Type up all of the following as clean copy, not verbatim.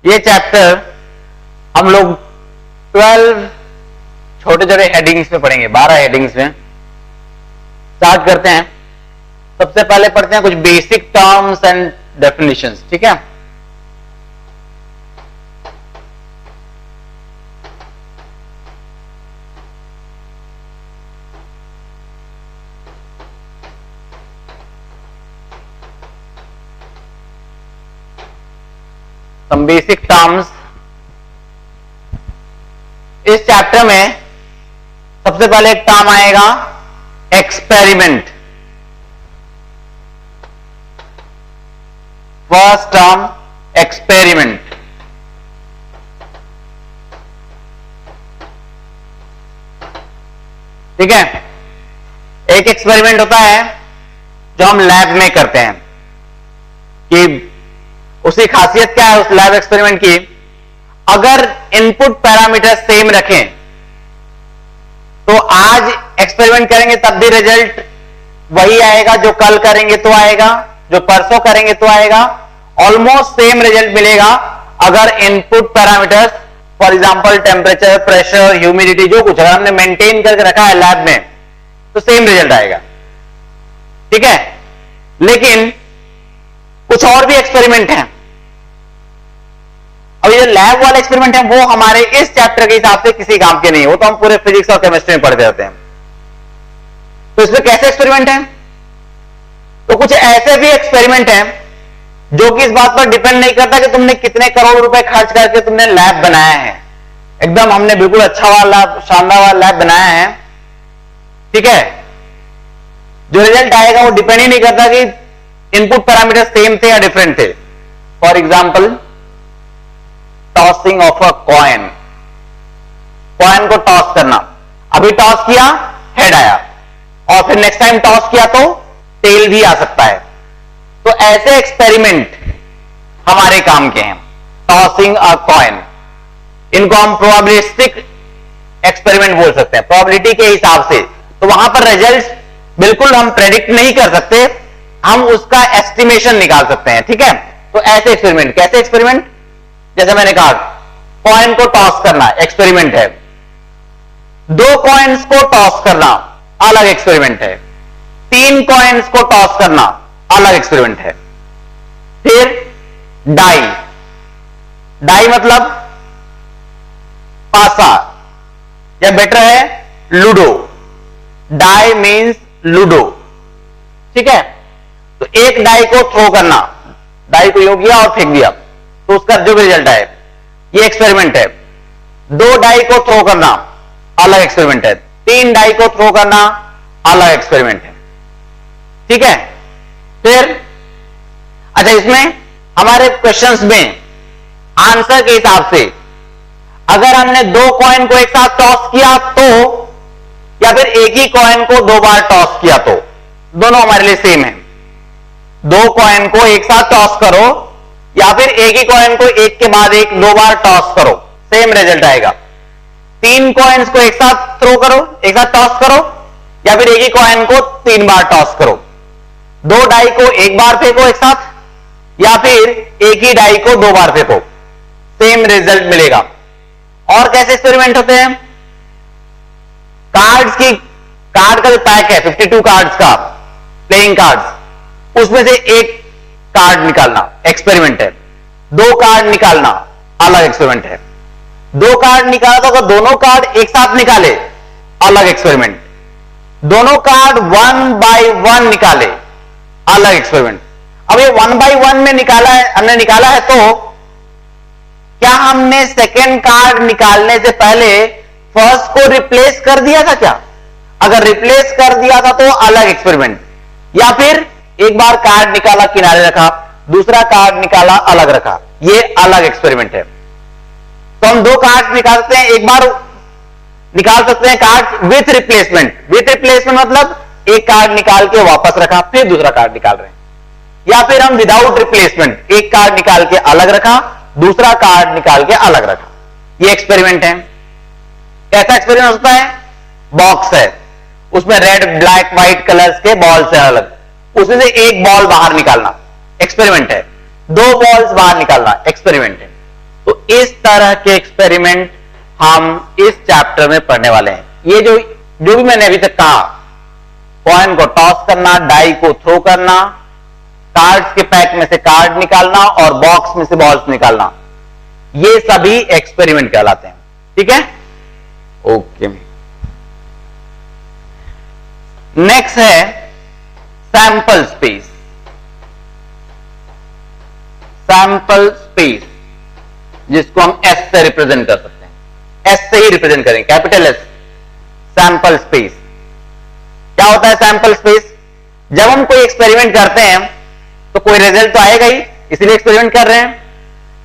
ये चैप्टर हम लोग 12 छोटे छोटे हेडिंग्स में पढ़ेंगे, 12 हेडिंग्स में। स्टार्ट करते हैं। सबसे पहले पढ़ते हैं कुछ बेसिक टर्म्स एंड डेफिनेशंस, ठीक है। Some basic terms. इस चैप्टर में सबसे पहले एक टर्म आएगा एक्सपेरिमेंट। First term experiment. ठीक है। एक एक्सपेरिमेंट होता है जो हम लैब में करते हैं, कि उसकी खासियत क्या है उस लैब एक्सपेरिमेंट की, अगर इनपुट पैरामीटर सेम रखें तो आज एक्सपेरिमेंट करेंगे तब भी रिजल्ट वही आएगा, जो कल करेंगे तो आएगा, जो परसों करेंगे तो आएगा, ऑलमोस्ट सेम रिजल्ट मिलेगा अगर input parameters for example temperature, pressure, humidity, जो कुछ अगर हमने मेंटेन करके रखा है लैब में तो सेम रिजल्ट आएगा। ठीक है। लेकिन कुछ और भी एक्सपेरिमेंट हैं। अब ये लैब वाले एक्सपेरिमेंट हैं वो हमारे इस चैप्टर के हिसाब से किसी काम के नहीं है, वो तो हम पूरे फिजिक्स और केमिस्ट्री में पढ़ते रहते हैं। तो इसमें कैसे एक्सपेरिमेंट हैं? तो कुछ ऐसे भी एक्सपेरिमेंट हैं जो कि इस बात पर डिपेंड नहीं करता कि तुमने कितने करोड़ रुपए खर्च करके तुमने लैब बनाया है। एकदम हमने बिल्कुल अच्छा वाला शानदार वाला लैब बनाया है, ठीक है। जो रिजल्ट आएगा वो डिपेंड ही नहीं करता कि इनपुट पैरामीटर सेम थे या डिफरेंट थे। For example tossing of a coin. Coin को टॉस करना, अभी टॉस किया हेड आया और फिर नेक्स्ट टाइम टॉस किया तो टेल भी आ सकता है। तो ऐसे एक्सपेरिमेंट हमारे काम के हैं, टॉसिंग अ कॉइन। इनको हम प्रोबेबिलिस्टिक एक्सपेरिमेंट बोल सकते हैं, प्रोबेबिलिटी के हिसाब से। तो वहां पर रिजल्ट्स बिल्कुल हम प्रेडिक्ट नहीं कर सकते, हम उसका एस्टिमेशन निकाल सकते हैं, ठीक है। तो ऐसे एक्सपेरिमेंट, कैसे एक्सपेरिमेंट? जैसे मैंने कहा कॉइन को टॉस करना एक्सपेरिमेंट है, 2 कॉइन्स को टॉस करना अलग एक्सपेरिमेंट है, 3 कॉइन्स को टॉस करना अलग एक्सपेरिमेंट है। फिर डाई, डाई मतलब पासा या बेटर है लूडो। डाई मींस लूडो, ठीक है। तो एक डाई को थ्रो करना, डाई को योग किया और फेंक दिया तो उसका जो भी रिजल्ट आए, ये एक्सपेरिमेंट है। 2 डाई को थ्रो करना अलग एक्सपेरिमेंट है, 3 डाई को थ्रो करना अलग एक्सपेरिमेंट है, ठीक है। फिर अच्छा, इसमें हमारे क्वेश्चंस में आंसर के हिसाब से अगर हमने 2 कॉइन को एक साथ टॉस किया तो, या फिर एक ही कॉइन को 2 बार टॉस किया तो, दोनों हमारे लिए सेम है। 2 कॉइन को एक साथ टॉस करो या फिर एक ही कॉइन को एक के बाद एक 2 बार टॉस करो, सेम रिजल्ट आएगा। 3 कॉइन्स को एक साथ थ्रो करो, एक साथ टॉस करो, या फिर एक ही कॉइन को 3 बार टॉस करो। 2 डाई को एक बार फेंको एक साथ, या फिर एक ही डाई को 2 बार फेंको, सेम रिजल्ट मिलेगा। और कैसे एक्सपेरिमेंट होते हैं? कार्ड्स की, कार्ड का जो पैक है 52 कार्ड्स का, प्लेइंग कार्ड्स, उसमें से एक कार्ड निकालना एक्सपेरिमेंट है। 2 कार्ड निकालना अलग एक्सपेरिमेंट है। 2 कार्ड निकाला तो अगर दोनों कार्ड एक साथ निकाले अलग एक्सपेरिमेंट। दोनों कार्ड 1 बाय 1 निकाले अलग एक्सपेरिमेंट। अब ये 1 बाय 1 में निकाला है, हमने निकाला है, तो क्या हमने सेकेंड कार्ड निकालने से पहले फर्स्ट को रिप्लेस कर दिया था क्या? अगर रिप्लेस कर दिया था तो अलग एक्सपेरिमेंट, या फिर एक बार कार्ड निकाला किनारे रखा, दूसरा कार्ड निकाला अलग रखा, ये अलग एक्सपेरिमेंट है। तो हम 2 कार्ड निकाल सकते हैं, एक बार निकाल सकते हैं card with replacement. With replacement मतलब एक कार्ड निकाल के वापस रखा फिर दूसरा कार्ड निकाल रहे हैं, या फिर हम विदाउट रिप्लेसमेंट एक कार्ड निकाल के अलग रखा, दूसरा कार्ड निकाल के अलग रखा, ये एक्सपेरिमेंट है। कैसा एक्सपेरिमेंट होता है? बॉक्स है, उसमें रेड, ब्लैक, व्हाइट कलर्स के बॉल्स है अलग, उसमें से एक बॉल बाहर निकालना एक्सपेरिमेंट है। 2 बॉल्स बाहर निकालना एक्सपेरिमेंट है। तो इस तरह के एक्सपेरिमेंट हम इस चैप्टर में पढ़ने वाले हैं। ये जो भी मैंने अभी तक कहा, कॉइन को टॉस करना, डाई को थ्रो करना, कार्ड्स के पैक में से कार्ड निकालना और बॉक्स में से बॉल्स निकालना, ये सभी एक्सपेरिमेंट कहलाते हैं। ठीक है, ओके। नेक्स्ट है सैंपल स्पेस। सैंपल स्पेस जिसको हम एस से रिप्रेजेंट कर सकते हैं, एस से ही रिप्रेजेंट करेंगे, कैपिटल एस, सैंपल स्पेस। क्या होता है सैंपल स्पेस? जब हम कोई एक्सपेरिमेंट करते हैं तो कोई रिजल्ट तो आएगा ही, इसलिए एक्सपेरिमेंट कर रहे हैं,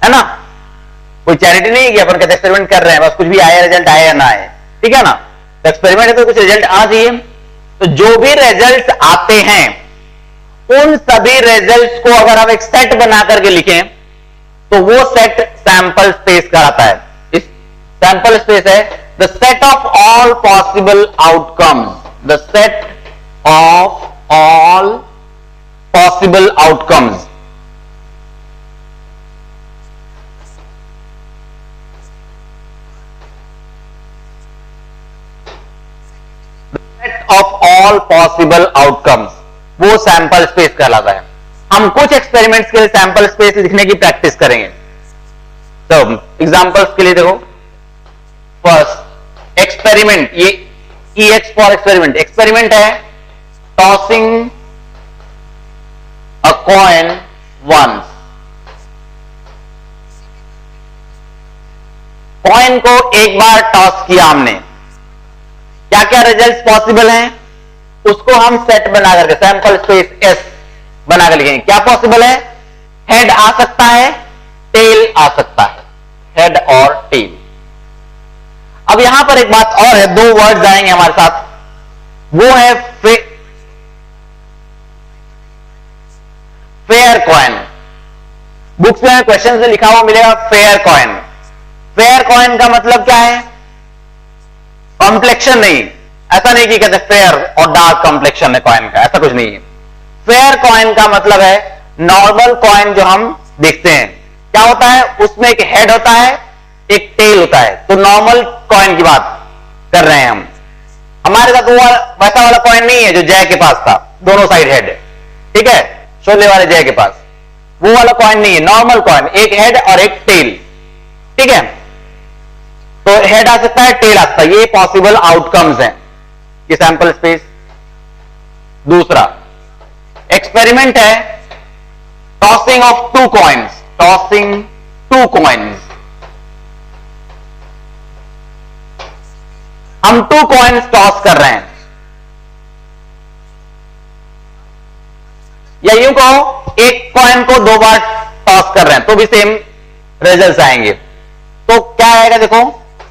है ना। कोई चैरिटी नहीं है कि अपन कहते एक्सपेरिमेंट कर रहे हैं बस कुछ भी आए रिजल्ट आए या ना आए, ठीक है ना। तो एक्सपेरिमेंट है तो कुछ रिजल्ट आना चाहिए। तो जो भी रिजल्ट्स आते हैं उन सभी रिजल्ट्स को अगर हम एक सेट बना करके लिखें तो वो सेट सैंपल स्पेस कहलाता है। इस सैंपल स्पेस है the set of all possible outcomes, the set of all possible outcomes. Set of all possible outcomes वो सैंपल स्पेस कहलाता है। हम कुछ एक्सपेरिमेंट्स के लिए सैंपल स्पेस लिखने की प्रैक्टिस करेंगे। तो एग्जांपल्स के लिए देखो, फर्स्ट एक्सपेरिमेंट, ये EX फॉर एक्सपेरिमेंट। एक्सपेरिमेंट है tossing a coin once. Coin को एक बार टॉस किया हमने, क्या क्या रिजल्ट्स पॉसिबल हैं उसको हम सेट बना करके सैंपल स्पेस एस बना कर लिखेंगे। क्या पॉसिबल है? हेड आ सकता है, टेल आ सकता है, हेड और टेल। अब यहां पर एक बात और है, दो वर्ड्स आएंगे हमारे साथ, वो है फेयर कॉइन। बुक्स में क्वेश्चन में लिखा हुआ मिलेगा फेयर कॉइन। फेयर कॉइन का मतलब क्या है? कॉम्प्लेक्शन नहीं, ऐसा नहीं कि कहते फेयर और डार्क कॉम्प्लेक्शन है कॉइन का, ऐसा कुछ नहीं है। फेयर कॉइन का मतलब है नॉर्मल कॉइन जो हम देखते हैं, क्या होता है उसमें एक हेड होता है, एक टेल होता है। तो नॉर्मल कॉइन की बात कर रहे हैं हम। हमारे साथ वो वैसा वाला कॉइन नहीं है जो जय के पास था, दोनों साइड हेड है, ठीक है, शोले वाले जय के पास वो वाला कॉइन नहीं है, नॉर्मल कॉइन, एक हेड और एक टेल, ठीक है। तो हेड आ सकता है, टेल आ सकता है, ये पॉसिबल आउटकम्स हैं, ये सैंपल स्पेस। दूसरा एक्सपेरिमेंट है tossing of two coins, tossing two coins. हम टू कॉइन्स टॉस कर रहे हैं, या यूं कहो एक कॉइन को दो बार टॉस कर रहे हैं तो भी सेम रिजल्ट्स आएंगे। तो क्या आएगा देखो,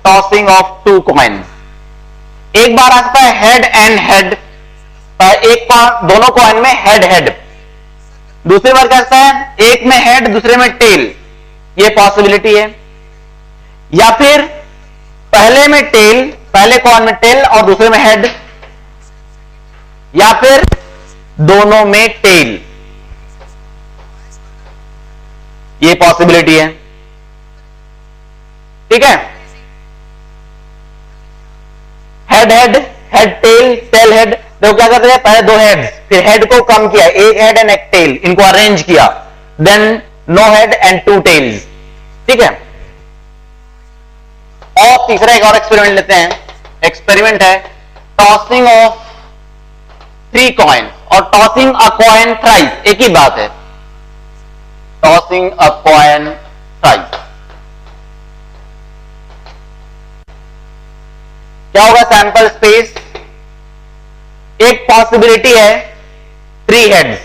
टॉसिंग ऑफ टू कॉइन्स। एक बार आ सकता है हेड एंड हेड, एक बार दोनों कॉइन में हेड हेड। दूसरी बार क्या है, एक में हेड दूसरे में टेल, ये पॉसिबिलिटी है। या फिर पहले में टेल, पहले कॉइन में टेल और दूसरे में हेड, या फिर दोनों में टेल, ये पॉसिबिलिटी है, ठीक है। Head head, head tail, tail head. देखो क्या करते हैं, पहले दो हेड्स, फिर हेड को कम किया, एक हेड एंड एक टेल, इनको अरेंज किया, then no head and two tails, ठीक है। और तीसरा एक और एक्सपेरिमेंट लेते हैं। एक्सपेरिमेंट है टॉसिंग ऑफ थ्री कॉइन और टॉसिंग अ कॉइन थ्राइस, एक ही बात है, टॉसिंग अ कॉइन थ्राइस। क्या होगा सैंपल स्पेस? एक पॉसिबिलिटी है three heads,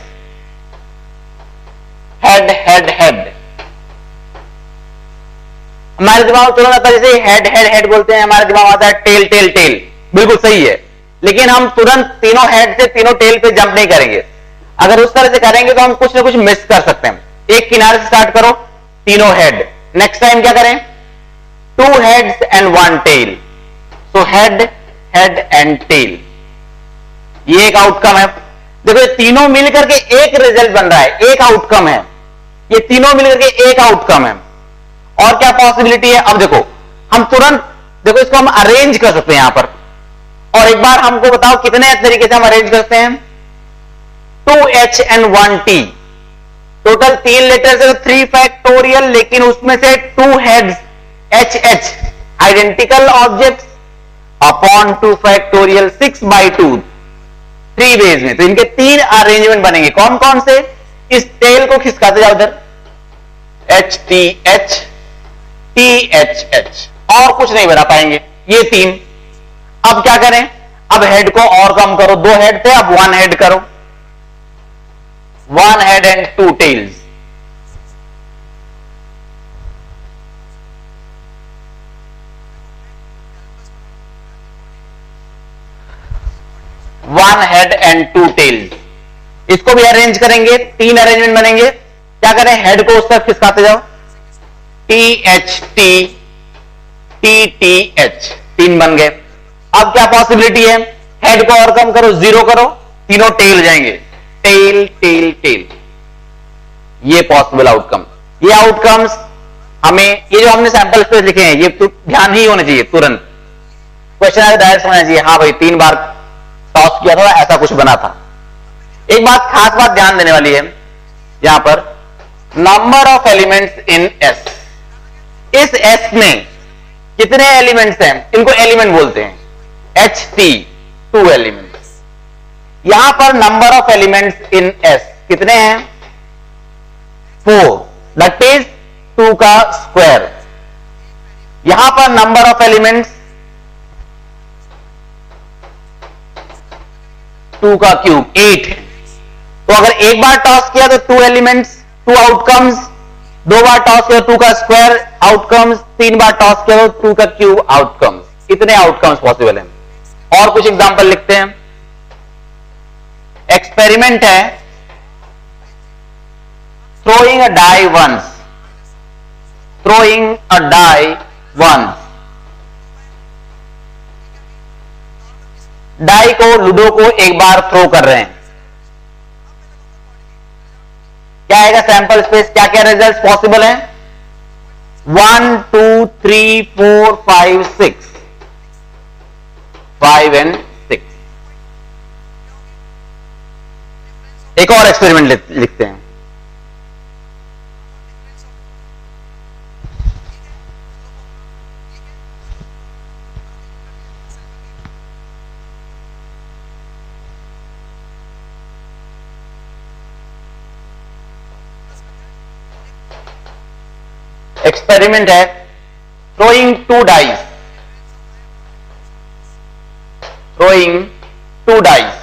head head head. हमारे दिमाग में तुरंत आता है, जैसे हेड हेड हेड बोलते हैं हमारे दिमाग में आता है टेल टेल टेल, बिल्कुल सही है। लेकिन हम तुरंत तीनों हेड से तीनों टेल पे जंप नहीं करेंगे। अगर उस तरह से करेंगे तो हम कुछ ना कुछ मिस कर सकते हैं। एक किनारे से स्टार्ट करो, तीनों हेड, नेक्स्ट टाइम क्या करें, two heads and one tail, तो हेड हेड एंड टेल, ये एक आउटकम है। देखो ये तीनों मिलकर के एक रिजल्ट बन रहा है, एक आउटकम है, ये तीनों मिलकर के एक आउटकम है। और क्या पॉसिबिलिटी है? अब देखो, हम तुरंत देखो इसको हम अरेंज कर सकते हैं यहां पर, और एक बार हमको बताओ कितने तरीके से हम अरेंज करते हैं? 2h and 1t, total 3 letters है तो 3 फैक्टोरियल, लेकिन उसमें से 2 heads HH identical objects upon 2 factorial 6/2 3 ways में, तो इनके 3 अरेंजमेंट बनेंगे। कौन कौन से? इस टेल को खिसकाते जाओ उधर, HTH THH, और कुछ नहीं बना पाएंगे ये 3। अब क्या करें? अब हेड को और कम करो, 2 हेड थे अब 1 हेड करो, 1 head and 2 tails. One head and 2 tails, इसको भी अरेंज करेंगे, 3 अरेंजमेंट बनेंगे। क्या करें? हेड को उस तरफ खिसकाते जाओ, THT TTH, 3 बन गए। अब क्या पॉसिबिलिटी है? हेड को और कम करो, 0 करो, तीनों टेल जाएंगे, टेल टेल टेल। ये पॉसिबल आउटकम, ये आउटकम्स हमें, ये जो हमने सैंपल स्पेस लिखे हैं ये तो ध्यान ही होना चाहिए, तुरंत क्वेश्चन आगे डायरेक्ट समझना चाहिए, हाँ भाई 3 बार टॉस किया था ऐसा कुछ बना था। एक बात, खास बात ध्यान देने वाली है यहां पर, number of elements in S. इस एस में कितने एलिमेंट्स हैं? इनको एलिमेंट बोलते हैं, HT 2 एलिमेंट्स। यहां पर number of elements in S कितने हैं? 4, दैट इज 2 का स्क्वायर। यहां पर नंबर ऑफ एलिमेंट्स 2 का क्यूब 8 है। तो अगर एक बार टॉस किया तो 2 एलिमेंट्स 2 आउटकम्स, 2 बार टॉस किया तो 2 का स्क्वायर आउटकम्स, 3 बार टॉस किया तो 2 का क्यूब आउटकम्स। इतने आउटकम्स पॉसिबल हैं। और कुछ एग्जांपल लिखते हैं। एक्सपेरिमेंट है, throwing a die once, throwing a die once। Die को, लूडो को एक बार थ्रो कर रहे हैं, क्या आएगा सैंपल स्पेस? क्या क्या रिजल्ट पॉसिबल है? 1 2 3 4 5 6, 5 and 6। एक और एक्सपेरिमेंट लिखते हैं। एक्सपेरिमेंट है, throwing 2 dice, throwing 2 dice,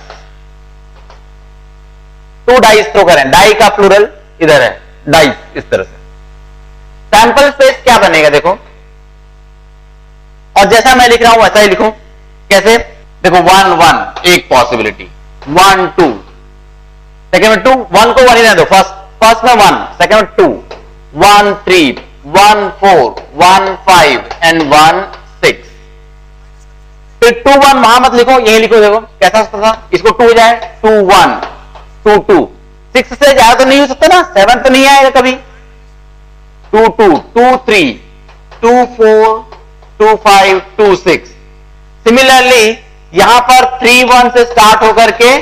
2 dice throw करें, डाई का प्लूरल इधर है, डाइस, इस तरह से। सैंपल स्पेस क्या बनेगा देखो, और जैसा मैं लिख रहा हूं वैसा ही लिखूं। कैसे? देखो 1 1 एक पॉसिबिलिटी, 1 2, सेकेंड में 2, 1 को 1 ही रहने दो, फर्स्ट में 1, सेकेंड में 2, 1 3 1 4 1 5 एंड 1 6। फिर 2 1 वहां मत लिखो, यही लिखो। देखो कैसा होता था, इसको 2 जाए 2 1 2 2, 6 से ज्यादा तो नहीं हो सकता ना, 7 तो नहीं आएगा कभी। 2 2 2 3 2 4 2 5 2 6। सिमिलरली यहां पर 3 1 से स्टार्ट होकर के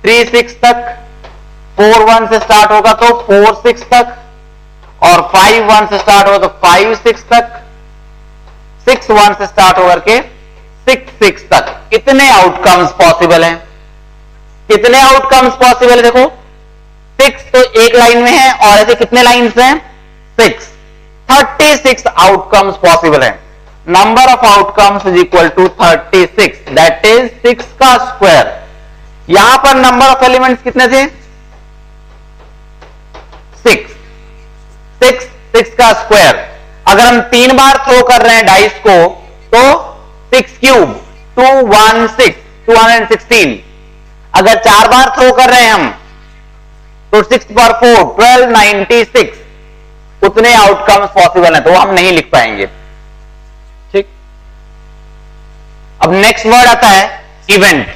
3 6 तक, 4 1 से स्टार्ट होगा तो 4 6 तक, और 5 1 से स्टार्ट होगा तो 5 6 तक, 6 1 से स्टार्ट होकर के 6 6 तक। इतने आउटकम्स पॉसिबल हैं। कितने आउटकम्स पॉसिबल है देखो, 6 तो एक लाइन में है, और ऐसे कितने लाइन्स हैं? 6, 36 आउटकम्स पॉसिबल है। Number of outcomes is equal to 36, that is 6 का स्क्वायर। यहां पर नंबर ऑफ एलिमेंट्स कितने थे? 6 6 का स्क्वायर। अगर हम 3 बार थ्रो कर रहे हैं डाइस को तो 6 क्यूब 216, 216। अगर 4 बार थ्रो कर रहे हैं हम तो 6 पर 4 1296। उतने आउटकम्स पॉसिबल हैं, तो हम नहीं लिख पाएंगे। ठीक, अब नेक्स्ट वर्ड आता है इवेंट।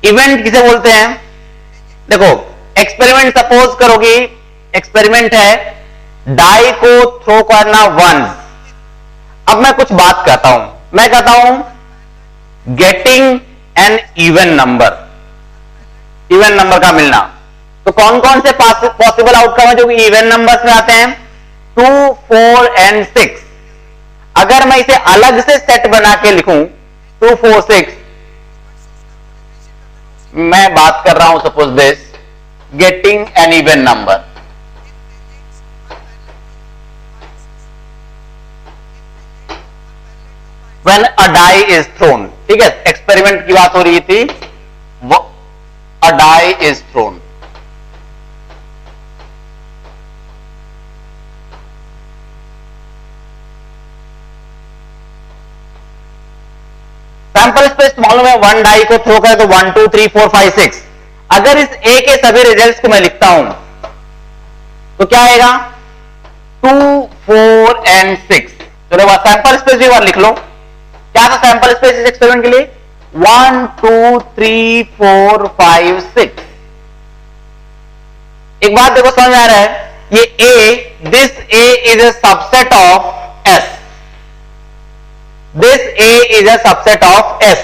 इवेंट किसे बोलते हैं? देखो एक्सपेरिमेंट सपोज करोगी, एक्सपेरिमेंट है डाई को थ्रो करना वंस। अब मैं कुछ बात कहता हूं, मैं कहता हूं getting an even number, even number का मिलना। तो कौन कौन से पॉसिबल आउटकम है जो कि इवन नंबर्स में आते हैं? 2, 4 एंड 6। अगर मैं इसे अलग से सेट बना के लिखूं 2, 4, 6, मैं बात कर रहा हूं suppose this getting an even number. When a die is thrown, ठीक है, एक्सपेरिमेंट की बात हो रही थी, a die is thrown. Sample space मालूम है, वन डाई को थ्रो करें तो 1, 2, 3, 4, 5, 6। अगर इस ए के सभी रिजल्ट्स को मैं लिखता हूं तो क्या आएगा? 2, 4 एंड 6। चलो वह सैंपल स्पेस भी बार लिख लो। क्या था सैंपल स्पेस इस एक्सपेरिमेंट के लिए? 1, 2, 3, 4, 5, 6। एक बात देखो समझ आ रहा है, ये A, this A is a subset of S, this A is a subset of S,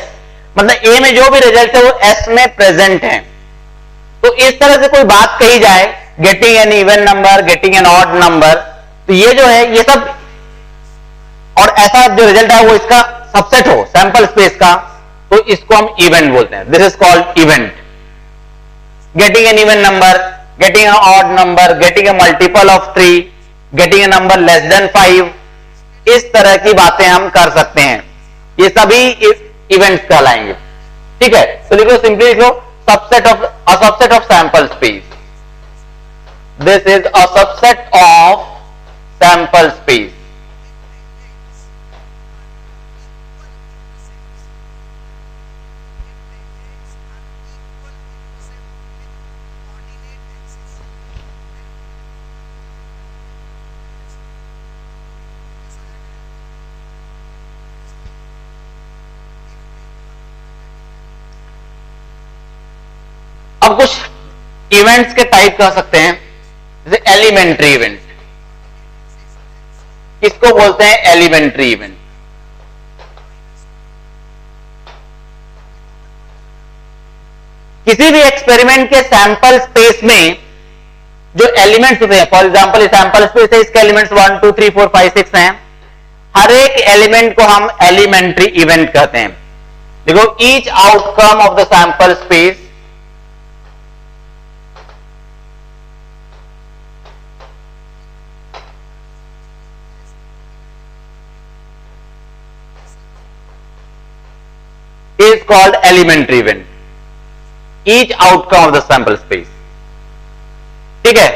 मतलब ए में जो भी रिजल्ट है वो एस में प्रेजेंट है। तो इस तरह से कोई बात कही जाए getting an even number, getting an odd number, तो ये जो है ये सब, और ऐसा जो रिजल्ट है वो इसका सबसेट हो सैंपल स्पेस का, तो इसको हम इवेंट बोलते हैं। This is called event. Getting an even number, getting an odd number, getting a multiple of 3, getting a number less than 5, इस तरह की बातें हम कर सकते हैं। ये सभी इवेंट्स कहलाएंगे, ठीक है। तो लिखो, सिंपली लिखो subset of, a subset of sample space, this is a subset of sample space. अब कुछ इवेंट्स के टाइप कह सकते हैं, जैसे एलिमेंट्री इवेंट। किसको बोलते हैं? Elementary event. किसी भी एक्सपेरिमेंट के सैंपल स्पेस में जो एलिमेंट्स होते हैं, फॉर एग्जांपल सैंपल स्पेस है, इसके एलिमेंट्स 1, 2, 3, 4, 5, 6 हैं। हर एक एलिमेंट को हम एलिमेंट्री इवेंट कहते हैं। देखो, each outcome of the sample space is called elementary event, each outcome of the sample space, ठीक है।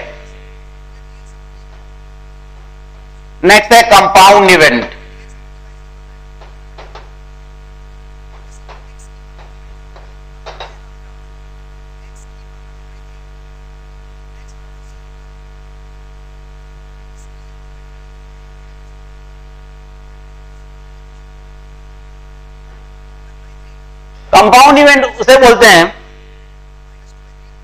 नेक्स्ट है कंपाउंड इवेंट। कंपाउंड इवेंट उसे बोलते हैं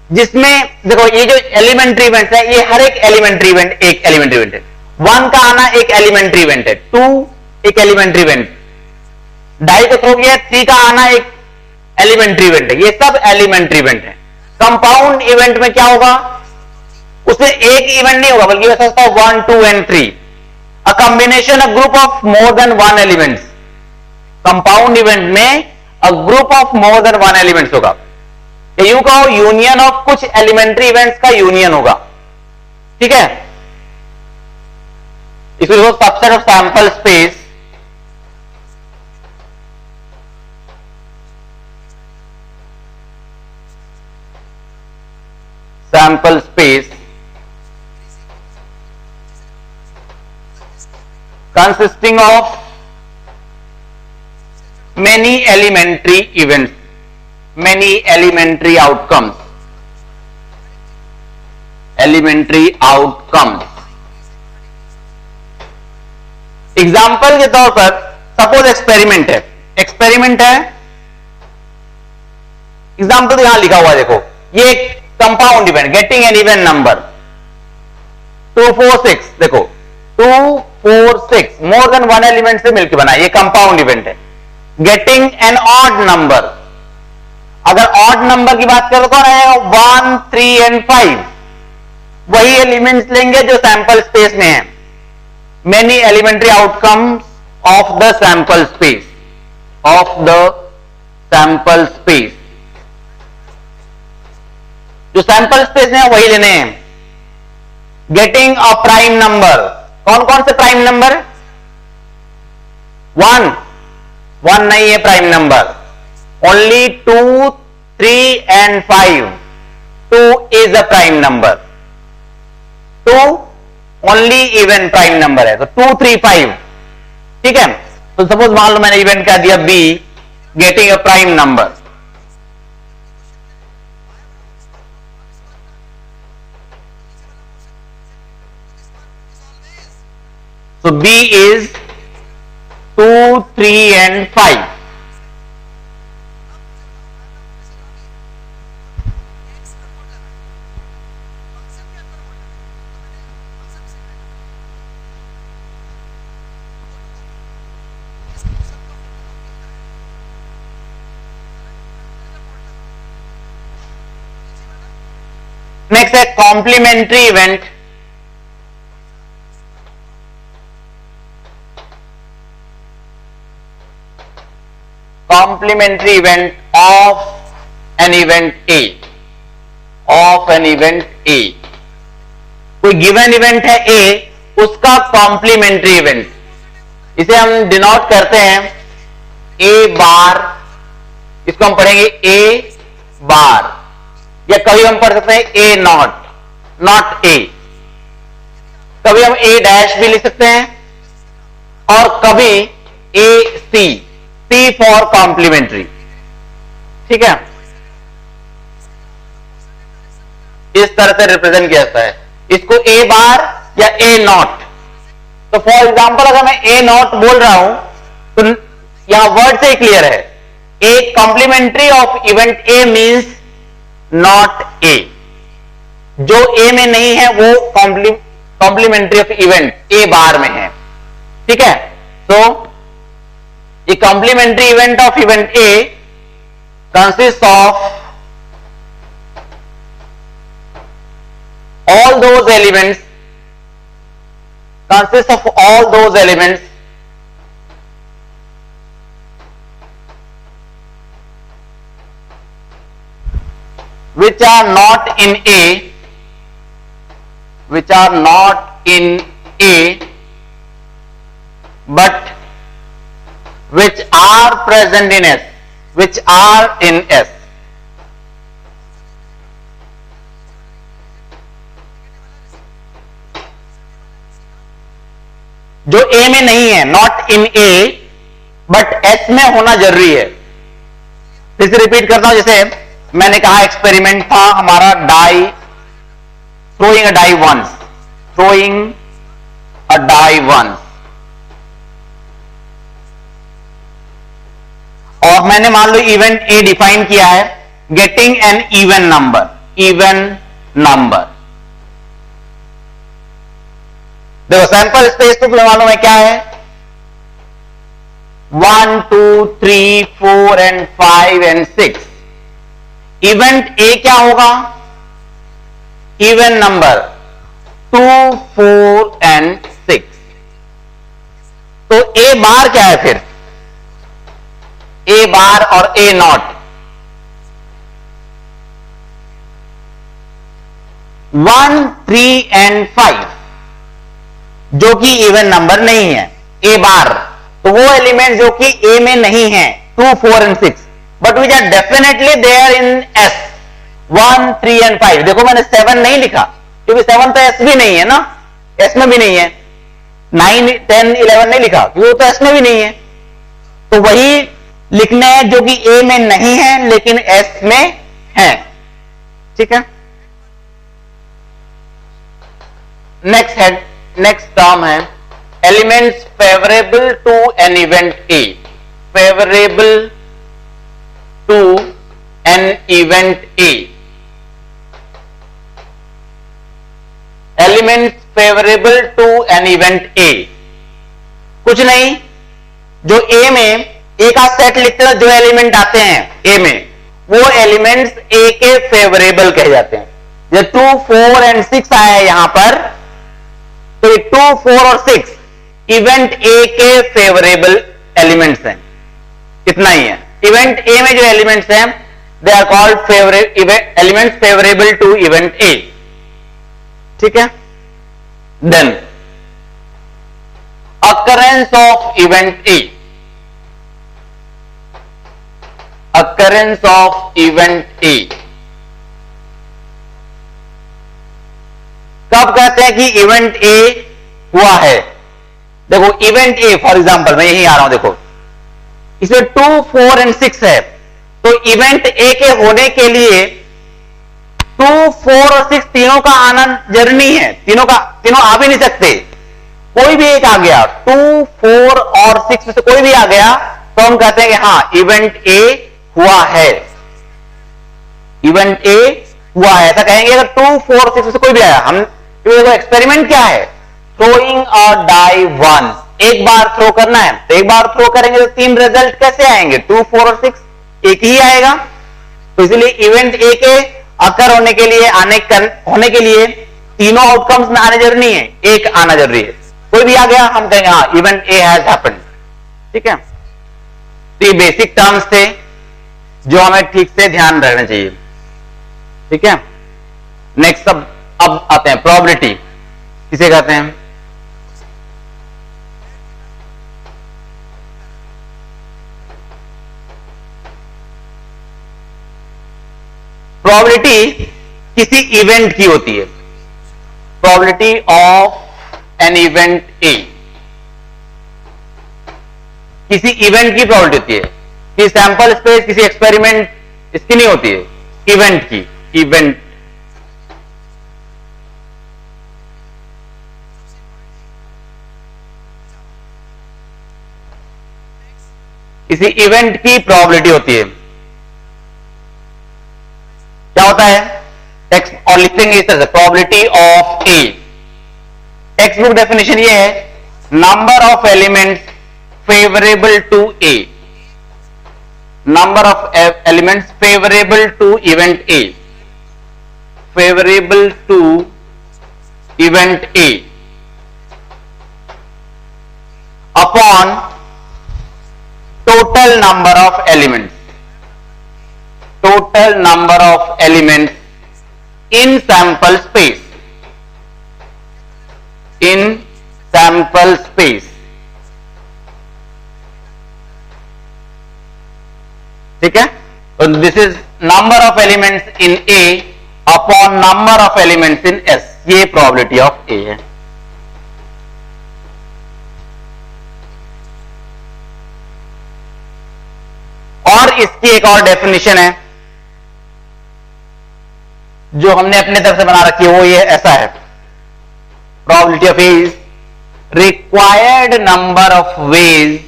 जिसमें, देखो ये जो एलिमेंट्री इवेंट है, ये हर एक एलिमेंट्री इवेंट एक एलिमेंट्री इवेंट है। 1 का आना एक एलिमेंट्री इवेंट है, 2 एक एलिमेंट्री इवेंट, डाई को थ्रो किया, 3 का आना एक एलिमेंट्री इवेंट है। ये सब एलिमेंट्री इवेंट है। कंपाउंड इवेंट में क्या होगा? उसमें एक इवेंट नहीं होगा, बल्कि वैसा होता है 1, 2 and 3, a combination a group of more than 1 elements. Compound event में a group of more than 1 elements होगा, यूं कहो यूनियन ऑफ कुछ एलिमेंट्री इवेंट्स का यूनियन होगा, ठीक है। इसको subset of sample space, sample space consisting of many elementary events, many elementary outcomes, elementary outcomes। Example के तौर पर सपोज एक्सपेरिमेंट है, एक्सपेरिमेंट है, एग्जाम्पल तो यहां लिखा हुआ है, देखो ये एक compound event, getting an even number 2 4 6, देखो 2 4 6 मोर देन वन एलिमेंट से मिलकर बना, ये कंपाउंड इवेंट है। गेटिंग एन ऑड नंबर, अगर ऑड नंबर की बात करें तो कौन आएगा? 1 3 एंड 5, वही एलिमेंट्स लेंगे जो सैंपल स्पेस में है। Many elementary outcomes of the sample space, of the sample space, जो सैंपल स्पेस में है वही लेने हैं। गेटिंग अ प्राइम नंबर, कौन कौन से प्राइम नंबर? 1 नहीं है prime number, only 2 3 and 5, 2 is a prime number, 2 only even prime number है, तो 2 3 5, ठीक है। तो सपोज मान लो मैंने इवेंट क्या दिया B, getting a prime number, so B is 2 3 and 5. Next है complementary event. Complementary event of an event A, of an event A, कोई गिवन इवेंट है ए, उसका कॉम्प्लीमेंट्री इवेंट, इसे हम डिनोट करते हैं ए बार, इसको हम पढ़ेंगे ए बार, या कभी हम पढ़ सकते हैं ए नॉट, नॉट ए, कभी हम ए डैश भी लिख सकते हैं, और कभी ए सी, सी फॉर कॉम्प्लीमेंट्री, ठीक है। इस तरह से रिप्रेजेंट किया जाता है इसको, ए बार या ए नॉट। तो फॉर एग्जांपल अगर मैं ए नॉट बोल रहा हूं तो यहां वर्ड से क्लियर है, A complementary of event A means not A, जो ए में नहीं है वो complementary of event A bar में है, ठीक है। तो ये complementary event of event A consist of all those elements, consists of all those elements which are not in A, which are not in A but which are present in S, which are in S। जो A में नहीं है, not in A but S में होना जरूरी है। फिर से रिपीट करता हूं, जैसे मैंने कहा एक्सपेरिमेंट था हमारा die, throwing a die once, throwing a die once, और मैंने मान लो इवेंट ए डिफाइन किया है getting an even number, even number. देखो सैंपल स्पेस तो मालूम है क्या है, 1 2 3 4 एंड 5 एंड 6। इवेंट ए क्या होगा? Even number 2 4 and 6। तो ए बार क्या है फिर? ए बार और ए नॉट 1 3 एंड 5 जो कि इवन नंबर नहीं है, ए बार, तो वो एलिमेंट जो कि ए में नहीं है 2 4 and 6 but which are definitely there in S 1 3 and 5। देखो मैंने 7 नहीं लिखा क्योंकि 7 तो एस भी नहीं है ना, एस में भी नहीं है। 9 10 11 नहीं लिखा क्योंकि वो तो एस में भी नहीं है। तो वही लिखने हैं जो कि ए में नहीं है लेकिन एस में है, ठीक है। नेक्स्ट टर्म है elements favourable to an event A, favourable to an event A. Elements favourable to an event A, कुछ नहीं, जो ए में ए का सेट लिखते हैं, जो एलिमेंट आते हैं ए में, वो एलिमेंट्स ए के फेवरेबल कहे जाते हैं। जो 2, 4 एंड 6 आया है यहां पर, तो 2, 4 और 6 इवेंट ए के फेवरेबल एलिमेंट्स हैं, इतना ही है। इवेंट ए में जो एलिमेंट्स हैं, they are called elements favourable to event A, ठीक है। Then occurrence of event A, occurrence of event A, कब कहते हैं कि इवेंट ए हुआ है? देखो इवेंट ए फॉर एग्जांपल मैं यही आ रहा हूं, देखो इसमें 2, 4 एंड 6 है, तो इवेंट ए के होने के लिए 2, 4 और 6 तीनों का आना जरूरी है, तीनों आ भी नहीं सकते। कोई भी एक आ गया, 2, 4 और 6 में से कोई भी आ गया, तो हम कहते हैं कि हाँ इवेंट ए हुआ है, इवेंट ए हुआ है, ऐसा कहेंगे। अगर 2, 4 6 में से कोई भी आया, हम एक्सपेरिमेंट क्या है, थ्रोइंग अ डाई वंस, एक बार थ्रो करना है, तो एक बार थ्रो करेंगे तो 3 रिजल्ट कैसे आएंगे? 2, 4 और 6 एक ही आएगा। तो इसलिए इवेंट ए के अकर होने के लिए तीनों आउटकम्स में आने जरूरी नहीं है, एक आना जरूरी है। कोई भी आ गया हम कहेंगे हाँ इवेंट ए हैज हैपेंड, ठीक है। तो ये बेसिक टर्म्स थे जो हमें ठीक से ध्यान रखना चाहिए, ठीक है। नेक्स्ट अब आते हैं प्रोबेबिलिटी, किसे कहते हैं? प्रोबेबिलिटी किसी इवेंट की होती है, प्रोबेबिलिटी ऑफ एन इवेंट ए, किसी इवेंट की प्रोबेबिलिटी होती है, कि सैंपल स्पेस किसी एक्सपेरिमेंट इसकी नहीं होती है, इवेंट की, इवेंट किसी इवेंट की प्रोबेबिलिटी होती है। क्या होता है? टेक्स्ट और लिखेंगे इस तरह से, probability of A, textbook definition ये है, number of elements favourable to A, number of elements favourable to event A, favourable to event A upon total number of elements, total number of elements in sample space, in sample space, ठीक है। तो this is number of elements in A upon number of elements in S, ये probability of ए है। और इसकी एक और definition है जो हमने अपने तरफ से बना रखी है, वो ये ऐसा है, probability of A is required number of ways,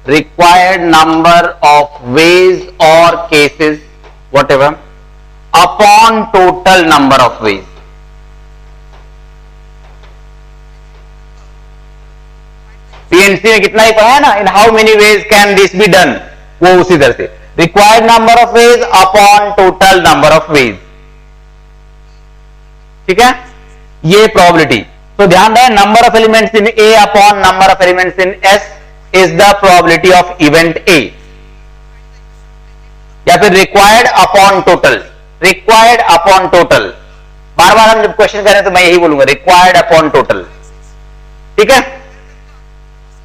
required number of ways और cases whatever upon total number of ways. PnC में कितना ही पढ़ा है ना, in how many ways can this be done, वो उसी तरह से required number of ways upon total number of ways, ठीक है। ये प्रोबेबिलिटी, तो ध्यान रहे, number of elements in A upon number of elements in S is the probability of event A, या फिर required upon total, required upon total. बार बार हम जब क्वेश्चन करें तो मैं यही बोलूंगा, रिक्वायर्ड अपॉन टोटल, ठीक है।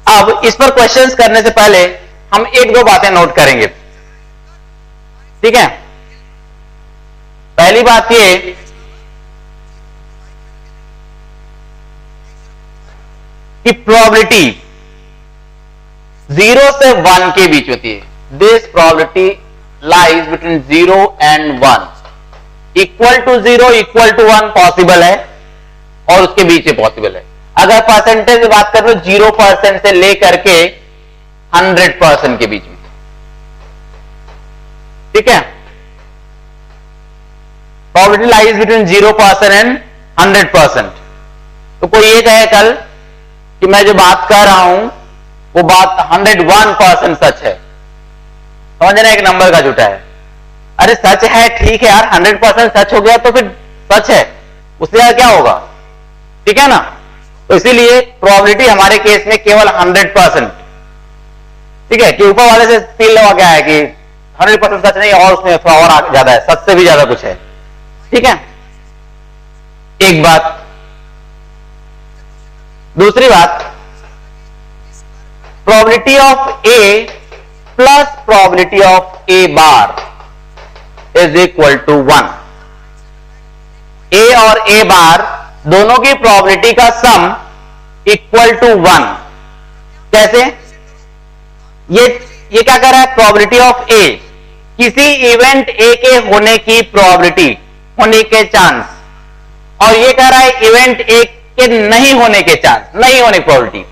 अब इस पर क्वेश्चंस करने से पहले हम एक दो बातें नोट करेंगे, ठीक है। पहली बात ये कि प्रोबेबिलिटी 0 से 1 के बीच होती है, this probability lies between 0 and 1, equal to 0 equal to 1 possible है और उसके बीच में पॉसिबल है। अगर परसेंटेज में बात करें तो 0% से लेकर के 100% के बीच में, ठीक है। Probability lies between 0% and 100%। तो कोई ये कहे कल कि मैं जो बात कर रहा हूं वो बात 101% सच है, समझना एक नंबर का झूठा है। अरे सच है ठीक है यार, 100% सच हो गया तो फिर सच है, उससे यार क्या होगा, ठीक है ना। तो इसीलिए प्रोबेबिलिटी हमारे केस में केवल 100%, ठीक है, कि ऊपर वाले से फील लगा क्या है कि 100% सच नहीं और उसमें थोड़ा और ज्यादा है, सच से भी ज्यादा कुछ है, ठीक है। एक बात। दूसरी बात, probability of A plus probability of A bar is equal to 1। A और ए बार दोनों की प्रोबेबिलिटी का सम इक्वल टू 1। कैसे? ये क्या कर रहा है, प्रोबेबिलिटी ऑफ ए, किसी इवेंट ए के होने की प्रोबेबिलिटी, होने के चांस, और ये कह रहा है इवेंट ए के नहीं होने के चांस, नहीं होने की प्रोबेबिलिटी।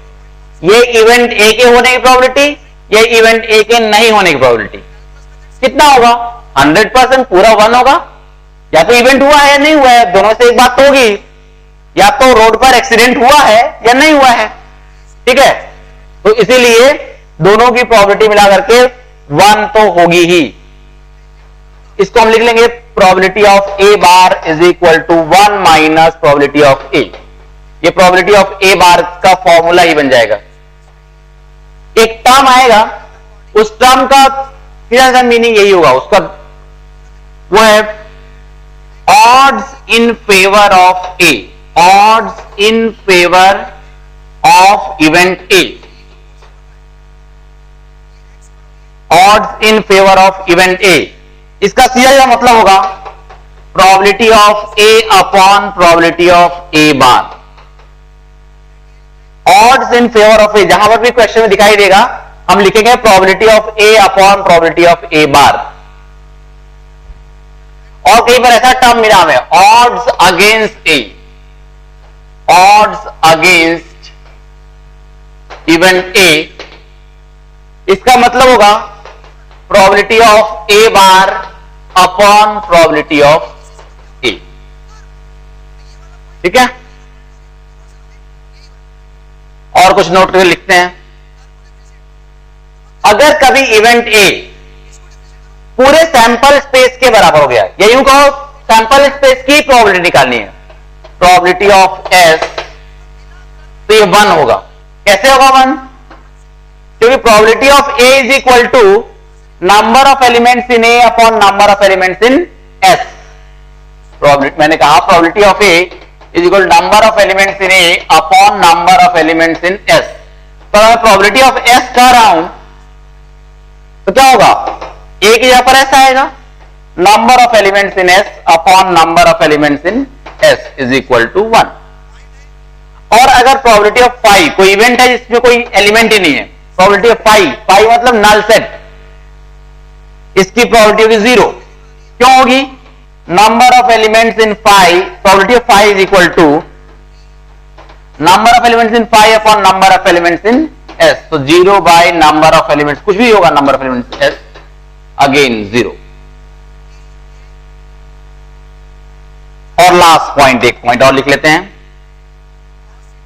ये इवेंट ए के होने की प्रोबेबिलिटी, ये इवेंट ए के नहीं होने की प्रोबेबिलिटी कितना होगा? 100%, पूरा 1 होगा। या तो इवेंट हुआ है या नहीं हुआ है, दोनों से एक बात तो होगी, या तो रोड पर एक्सीडेंट हुआ है या नहीं हुआ है, ठीक है। तो इसीलिए दोनों की प्रोबेबिलिटी मिला करके 1 तो होगी ही। इसको हम लिख लेंगे probability of A bar is equal to 1 minus probability of A. ये प्रोबेबिलिटी ऑफ ए बार का फॉर्मूला ही बन जाएगा। एक टर्म आएगा, उस टर्म का सीधा मीनिंग यही होगा, उसका वो है odds in favour of A, odds in favour of event A, odds in favour of event A. इसका सीधा मतलब होगा probability of A upon probability of A bar. Odds in favour of A, जहां पर भी क्वेश्चन में दिखाई देगा हम लिखेंगे probability of A upon probability of A bar. और कहीं पर ऐसा टर्म मिला हमें, odds against A, odds against event A. इसका मतलब होगा probability of A bar upon probability of A, ठीक है। और कुछ नोट करके लिखते हैं। अगर कभी इवेंट ए पूरे सैंपल स्पेस के बराबर हो गया, या यूं कहो सैंपल स्पेस की प्रोबेबिलिटी निकालनी है, प्रोबेबिलिटी ऑफ एस, तो ये 1 होगा। कैसे होगा 1? क्योंकि probability of A is equal to number of elements in A upon number of elements in S. मैंने कहा probability of A is equal number of elements in A upon number of elements in S. तो मैं probability of S कह रहा हूं तो क्या होगा, ए की जगह पर एस आएगा, number of elements in S upon number of elements in S is equal to 1। और अगर प्रोबेबिलिटी ऑफ फाई, कोई इवेंट है जिसमें कोई एलिमेंट ही नहीं है, प्रोबेबिलिटी ऑफ फाई मतलब नल सेट, इसकी प्रोबेबिलिटी होगी 0। क्यों होगी? Number of elements in phi, probability of phi is equal to number of elements in phi upon number of elements in S. तो 0 बाय नंबर ऑफ एलिमेंट्स, कुछ भी होगा number of elements S, again 0। और last point, एक point और लिख लेते हैं।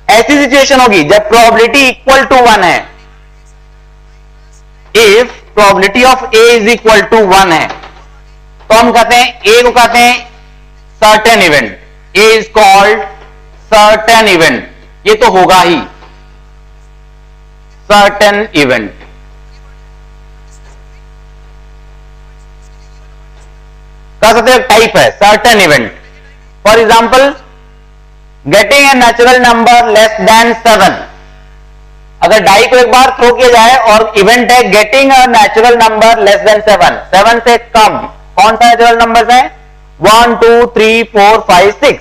ऐसी सिचुएशन होगी जब प्रोबेबिलिटी इक्वल टू 1 है, if probability of A is equal to 1 है, तो हम कहते हैं ए को कहते हैं certain event, A is called certain event. ये तो होगा ही सर्टेन इवेंट। कह सकते हैं टाइप है certain event. For example getting a natural number less than 7। अगर डाई को एक बार थ्रो किया जाए और इवेंट है getting a natural number less than 7, 7 से कम कौन सा नेचुरल नंबर है? 1 2 3 4 5 6।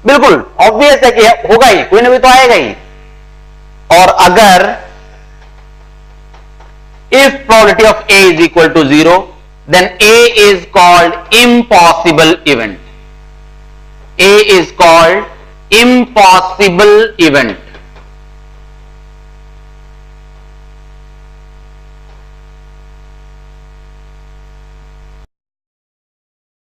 बिल्कुल ऑब्वियस है कि होगा ही, कोई ना कोई तो आएगा ही। और अगर if probability of A is equal to 0, then A is called impossible event. A is called impossible event.